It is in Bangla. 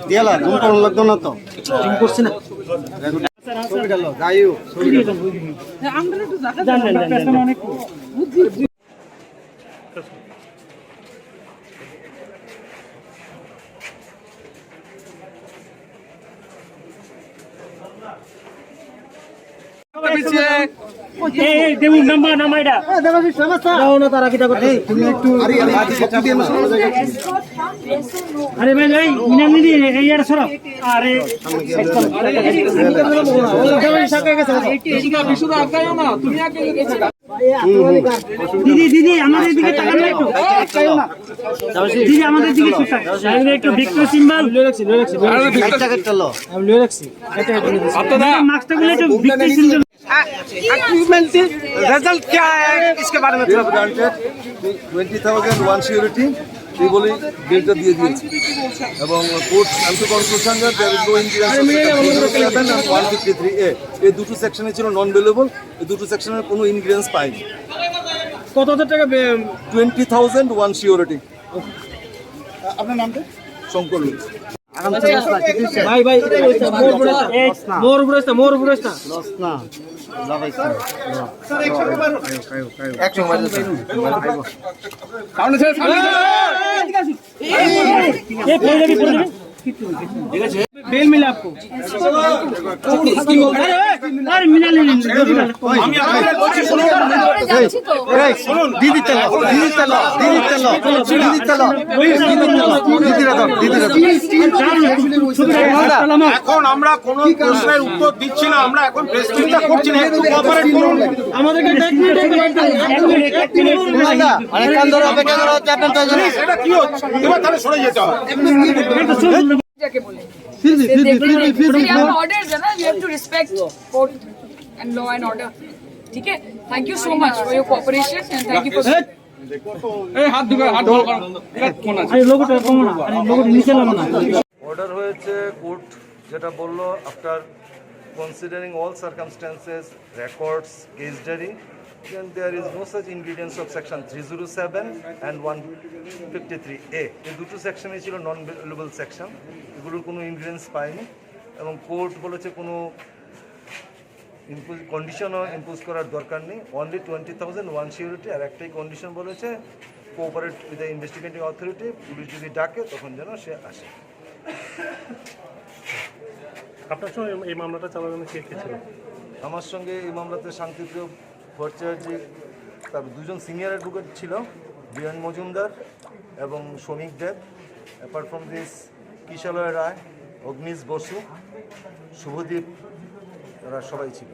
দিয়ালা ঘুম পাড়ানো লাগতো না তো টিম করছি না ছবি গেল গাইও ছবি গেল আমরা একটু জায়গা অনেক अरे भाई भाई यार सर अरे दीदी दीदी हमारे दिखे ताকানো একটু दीदी আমাদের দিকে তাকানো একটু ভিক্টরি সিম্বল লাইটটা কেটে লো আমি লিয়ে রাখছি এটা আপনারা মাস্কটা গুলো একটু ভিক্টরি সিম্বল रिजल्ट क्या है इसके बारे में थोड़ा ग्रांटेड 20,000 वन सिक्योरिटी এই বলে বিলটা দিয়ে দিয়েছে এবং কোর্ট আমি তো কনক্লুশন যে there is no ingredients 153A এই দুটো সেকশনে ছিল নন বেলেবল এই দুটো সেকশনের কোনো ইনগ্রেডিয়েন্টস পাইনি কত টাকা 20,000 ওয়ান সিকিউরিটি আপনার নামটা শঙ্কর ভাই ভাই মোর বুড়াস্তা লস না লাগাইছে স্যার 100 কে মারো 100 মারো সামনে ये खोल दे ठीक है बेल मिला आपको अरे मिला ले दीदी चलो এখন আমরা কোন প্রশ্নের উত্তর দিচ্ছি না আমরা এখন প্রেসক্রিপ্টটা করছি না একটু কোঅপারেট করুন আমাদেরকে অনেক কান ধরে অপেক্ষা করা হচ্ছে আপনার প্রয়োজন এটা কি হচ্ছে এবার তাহলে সরে যেতে হবে जाके बोले ऑर्डर्स है ना you have to respect court and law and order ठीक है thank you so much for your cooperation and thank you for এই হাত ধরে কোন আছে আরে লোগোটা কম না আরে লোগোটা নিচে নামা না অর্ডার হয়েছে কোর্ট যেটা বললো after considering all circumstances records case diary then there is no such ingredients of section 307 and 153A এই দুটো সেকশনে ছিল নন বেলেবল সেকশন এগুলোর কোনো ইনগ্রিডিয়েন্টস পাইনি এবং কোর্ট বলেছে কোনো কন্ডিশনও ইম্পোজ করার দরকার নেই অনলি 20,000 ওয়ান সিকিউরিটি আর একটাই কন্ডিশন বলেছে cooperate with the investigating authority police যদি ডাকে তখন যেন সে আসে আপনার সঙ্গে এই মামলাটা চালানো কে ছিল আমার সঙ্গে এই মামলাতে শান্তিপ্রিয় ভট্টাচার্য তার দুজন সিনিয়র অ্যাডভোকেট ছিল বীরেন মজুমদার এবং শ্রমিক দেব অ্যাপার্ট ফ্রম দিস কিশালয় রায় অগ্নিশ বসু শুভদীপ এরা সবাই ছিল।